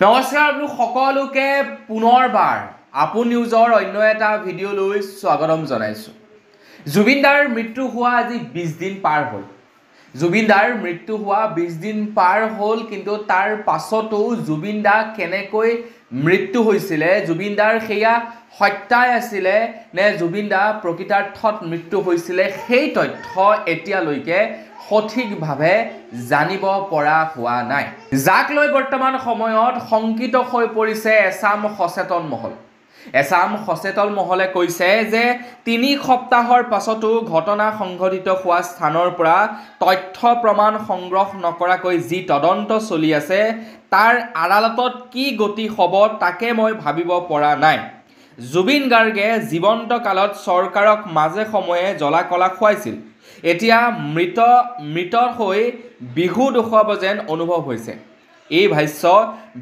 নমস্কাৰ আপোনালোক সকলোকে পুনৰবাৰ আপু নিউজৰ অন্য এটা ভিডিঅ' লৈ স্বাগতম জনাইছোঁ। জুবিন দাৰ মৃত্যু হোৱা আজি 20 দিন পাৰ হ'ল। জুবিন দাৰ মৃত্যু হোৱা 20 দিন পাৰ হ'ল, কিন্তু তাৰ পাছতো জুবিন দা কেনেকৈ মৃত্যু হৈছিলে, জুবিন দাৰ সেয়া হত্যাই আছিলে নে জুবিন দা প্ৰকৃতাৰ্থত মৃত্যু হৈছিলে, সেই তথ্য এতিয়ালৈকে সঠিকভাৱে জানিব পৰা হোৱা নাই। যাক লৈ বৰ্তমান সময়ত শংকিত হৈ পৰিছে এছাম সচেতন মহল। এছাম সচেতন মহলে কৈছে যে 3 সপ্তাহৰ পাছতো ঘটনা সংঘটিত হোৱা স্থানৰ পৰা তথ্য প্ৰমাণ সংগ্ৰহ নকৰাকৈ যি তদন্ত চলি আছে তাৰ আদালতত কি গতি হ'ব তাকে মই ভাবিব পৰা নাই। জুবিন গাৰ্গে জীৱন্ত কালত চৰকাৰক মাজে সময়ে জ্বলা কলা খুৱাইছিল। এতিয়া মৃত হৈ বিহু দেখুৱাব যেন অনুভৱ হৈছে। এই ভাষ্য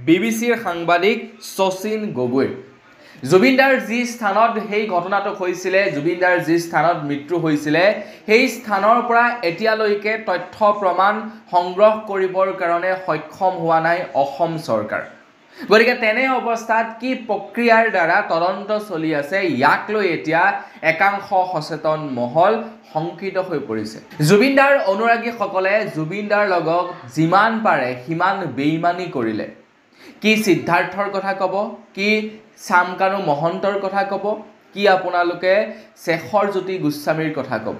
বিবিচিৰ সাংবাদিক শচীন গগৈৰ। জুবিন দাৰ যি স্থানত সেই ঘটনাটো হৈছিলে, জুবিন দাৰ যি স্থানত মৃত্যু হৈছিলে, সেই স্থানৰ পৰা এতিয়ালৈকে তথ্য প্ৰমাণ সংগ্ৰহ কৰিবৰ কাৰণে সক্ষম হোৱা নাই অসম চৰকাৰ। গতিকে তেনে অৱস্থাত কি প্ৰক্ৰিয়াৰ দ্বাৰা তদন্ত চলি আছে, ইয়াক লৈ এতিয়া একাংশ সচেতন মহল শংকিত হৈ পৰিছে। জুবিন দাৰ অনুৰাগীসকলে জুবিন দাৰ লগত যিমান পাৰে সিমান বেইমানি কৰিলে। কি সিদ্ধাৰ্থৰ কথা ক'ব, কি চামকানু মহন্তৰ কথা ক'ব, কি আপোনালোকে শেখৰজ্যোতি গোস্বামীৰ কথা ক'ব।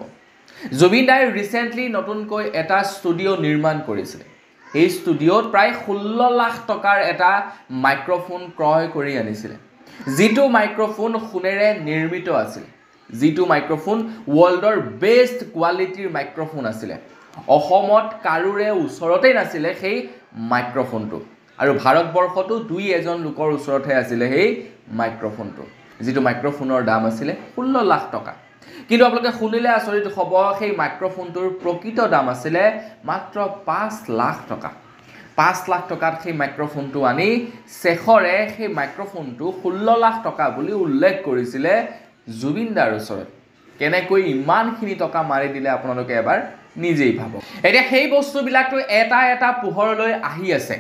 জুবিন দাই ৰিচেণ্টলি নতুনকৈ এটা ষ্টুডিঅ' নিৰ্মাণ কৰিছিলে। এই ষ্টুডিঅ'ত প্ৰায় 16 লাখ টকাৰ এটা মাইক্ৰফোন ক্ৰয় কৰি আনিছিলে, যিটো মাইক্ৰফোন সোণেৰে নিৰ্মিত আছিল, যিটো মাইক্ৰফোন ৱৰ্ল্ডৰ বেষ্ট কোৱালিটিৰ মাইক্ৰফোন আছিলে। অসমত কাৰোৰে ওচৰতেই নাছিলে সেই মাইক্ৰফোনটো, আৰু ভাৰতবৰ্ষতো 2-এজন লোকৰ ওচৰতহে আছিলে সেই মাইক্ৰফোনটো, যিটো মাইক্ৰফোনৰ দাম আছিলে 16 লাখ টকা। কিন্তু আপোনালোকে শুনিলে আচৰিত হ'ব, সেই মাইক্ৰফোনটোৰ প্ৰকৃত দাম আছিলে মাত্ৰ 5 লাখ টকা। 5 লাখ টকাত সেই মাইক্ৰফোনটো আনি শেখৰে সেই মাইক্ৰফোনটো 16 লাখ টকা বুলি উল্লেখ কৰিছিলে জুবিন দাৰ ওচৰত। কেনেকৈ ইমানখিনি টকা মাৰি দিলে আপোনালোকে এবাৰ নিজেই ভাবক। এতিয়া সেই বস্তুবিলাকতো এটা এটা পোহৰলৈ আহি আছে।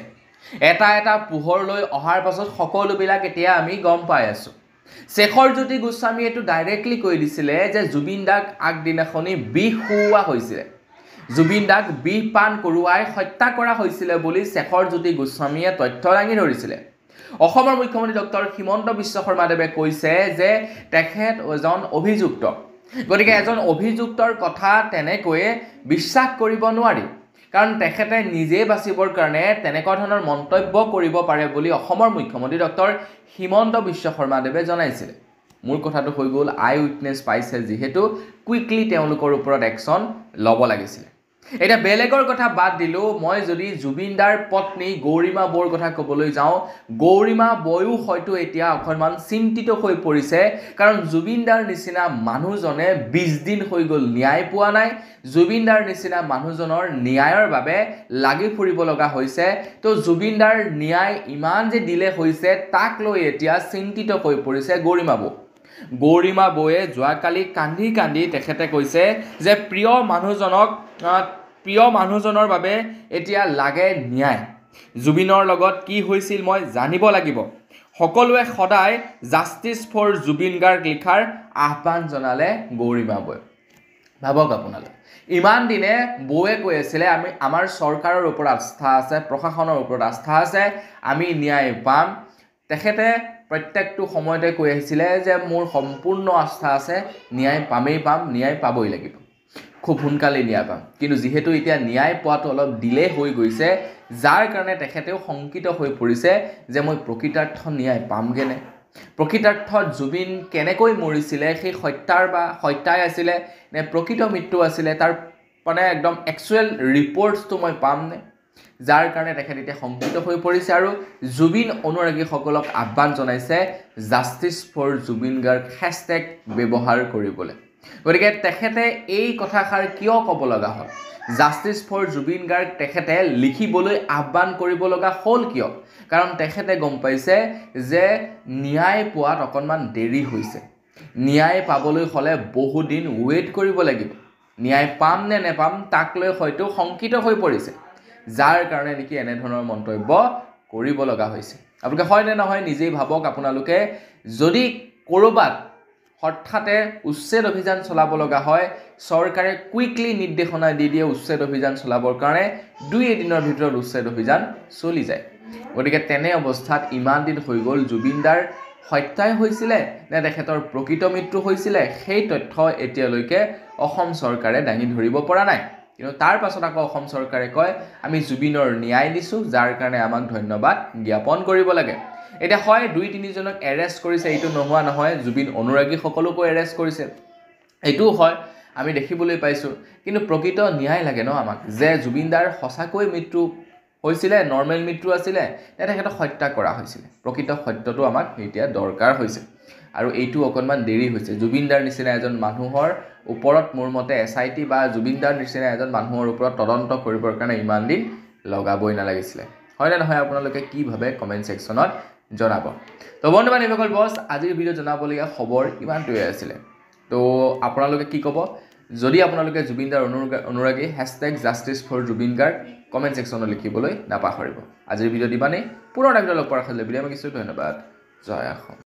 এটা এটা পোহৰলৈ অহাৰ পাছত সকলোবিলাক এতিয়া আমি গম পাই আছোঁ। শেখৰজ্যোতি গোস্বামীয়েতো ডাইৰেক্টলি কৈ দিছিলে যে জুবিন দাক আগদিনাখনি বিষ খুওৱা হৈছিলে, জুবিন দাক বিষ পান কৰোৱাই হত্যা কৰা হৈছিলে বুলি শেখৰজ্যোতি গোস্বামীয়ে তথ্য দাঙি ধৰিছিলে। অসমৰ মুখ্যমন্ত্ৰী ডক্টৰ হিমন্ত বিশ্ব শৰ্মাদেৱে কৈছে যে তেখেত এজন অভিযুক্ত, গতিকে এজন অভিযুক্তৰ কথা তেনেকৈয়ে বিশ্বাস কৰিব নোৱাৰি, কাৰণ তেখেতে নিজে বাচিবৰ কাৰণে তেনেকুৱা ধৰণৰ মন্তব্য কৰিব পাৰে বুলি অসমৰ মুখ্যমন্ত্ৰী ডক্টৰ হিমন্ত বিশ্ব শৰ্মাদেৱে জনাইছিলে। মোৰ কথাটো হৈ গ'ল, আই উইটনেছ পাইছে যিহেতু কুইকলি তেওঁলোকৰ ওপৰত একশ্যন ল'ব লাগিছিলে। এতিয়া বেলেগৰ কথা বাদ দিলোঁ, মই যদি জুবিন দাৰ পত্নী গৌৰিমা বৌৰ কথা ক'বলৈ যাওঁ, গৌৰিমা বৌও হয়তো এতিয়া অকণমান চিন্তিত হৈ পৰিছে, কাৰণ জুবিন দাৰ নিচিনা মানুহজনে 20 দিন হৈ গ'ল ন্যায় পোৱা নাই। জুবিন দাৰ নিচিনা মানুহজনৰ ন্যায়ৰ বাবে লাগি ফুৰিব লগা হৈছে। তো জুবিন দাৰ ন্যায় ইমান যে দিলে হৈছে তাক লৈ এতিয়া চিন্তিত হৈ পৰিছে গৌৰিমা বৌ। গৌৰিমা বৌয়ে যোৱাকালি কান্দি কান্দি তেখেতে কৈছে যে প্ৰিয় মানুহজনৰ বাবে এতিয়া লাগে ন্যায়। জুবিনৰ লগত কি হৈছিল মই জানিব লাগিব। সকলোৱে সদায় জাষ্টিছ ফৰ জুবিন গাৰ্গ লিখাৰ আহ্বান জনালে গৌৰিমা বৌয়ে। ভাবক আপোনালোক, ইমান দিনে বৌয়ে কৈ আছিলে আমাৰ চৰকাৰৰ ওপৰত আস্থা আছে, প্ৰশাসনৰ ওপৰত আস্থা আছে, আমি ন্যায় পাম। তেখেতে প্ৰত্যেকটো সময়তে কৈ আহিছিলে যে মোৰ সম্পূৰ্ণ আস্থা আছে, ন্যায় পামেই পাম, ন্যায় পাবই লাগিব, খুব সোনকালেই ন্যায় পাম। কিন্তু যিহেতু এতিয়া ন্যায় পোৱাটো অলপ ডিলে হৈ গৈছে, যাৰ কাৰণে তেখেতেও শংকিত হৈ পৰিছে যে মই প্ৰকৃতাৰ্থ ন্যায় পামগৈনে, প্ৰকৃতাৰ্থত জুবিন কেনেকৈ মৰিছিলে, সেই হত্যাই আছিলে নে প্ৰকৃত মৃত্যু আছিলে, তাৰ মানে একদম একচুৱেল ৰিপৰ্টছটো মই পামনে, যাৰ কাৰণে তেখেত এতিয়া শংকিত হৈ পৰিছে আৰু জুবিন অনুৰাগীসকলক আহ্বান জনাইছে justice for Zubeen Garg hashtag ব্যৱহাৰ কৰিবলৈ। গতিকে তেখেতে এই কথাষাৰ কিয় ক'ব লগা হ'ল, জাষ্টিছ ফৰ জুবিন গাৰ্গ তেখেতে লিখিবলৈ আহ্বান কৰিব লগা হ'ল কিয়? কাৰণ তেখেতে গম পাইছে যে ন্যায় পোৱাত অকণমান দেৰি হৈছে। ন্যায় পাবলৈ হ'লে বহুদিন ৱেইট কৰিব লাগিব। ন্যায় পাম নে নেপাম তাক লৈ হয়তো শংকিত হৈ পৰিছে, যাৰ কাৰণে নেকি এনেধৰণৰ মন্তব্য কৰিব লগা হৈছে আপোনালোকে হয় নে নহয় নিজেই ভাবক আপোনালোকে যদি কৰবাত হঠাতে উচ্ছেদ অভিযান চলাব লগা হয় চৰকাৰে কুইকলি নিৰ্দেশনা দি দিয়ে উচ্ছেদ অভিযান চলাবৰ কাৰণে 2 দিনৰ ভিতৰত উচ্ছেদ অভিযান চলি যায় গতিকে তেনে অৱস্থাত ইমান দিন হৈ গ'ল জুবিনদাৰ হত্যাই হৈছিলে নে তেখেতৰ প্ৰকৃত মৃত্যু হৈছিলে সেই তথ্য এতিয়ালৈকে অসম চৰকাৰে দাঙি ধৰিব পৰা নাই কিন্তু তাৰ পাছত আকৌ অসম চৰকাৰে কয় আমি জুবিনৰ ন্যায় দিছো যাৰ কাৰণে আমাক ধন্যবাদ জ্ঞাপন কৰিব লাগে এটা হয় 2-3 জনক এৰেষ্ট কৰিছে এইটো নোহোৱা নহয় জুবিন অনুৰাগী সকলোকো এৰেষ্ট কৰিছে এইটো হয় আমি দেখিবলৈ পাইছো কিন্তু প্ৰকৃত ন্যায় লাগে ন আমাক যে জুবিনদাৰ সঁচাকৈ মৃত্যু হৈছিলে নৰ্মেল মৃত্যু আছিলে তেখেতক হত্যা কৰা হৈছিলে প্ৰকৃত সত্যটো আমাক এতিয়া দৰকাৰ হৈছে আৰু এইটো অকনমান দেৰি হৈছে জুবিনদাৰ নিচিনা এজন মানুহৰ ওপৰত মোৰ মতে SIT বা জুবিনদাৰ নিচিনা এজন মানুহৰ ওপৰত তদন্ত কৰিবৰ কাৰণে ইমান দিন লগাবই নালাগিছিলে হয় না নহয় আপোনালোকে কি ভাবে কমেন্ট সেকশনত জনাব তো বন্ধু-বান্ধৱীসকল বস আজিৰ ভিডিও জনাবলগীয়া খবৰ ইমানটোৱে আছিলে তো আপোনালোকে কি ক'ব যদি আপোনালোকে জুবিনদাৰ অনুৰাগী #justice4jubin কমেন্ট সেকশনত লিখিবলৈ নাপাহৰিব আজিৰ ভিডিও দিবানে পুনৰ এটা ভিডিও লগ পোৱাৰ আশা কৰিলো বিদায় মাগিছো ধন্যবাদ জয় অসম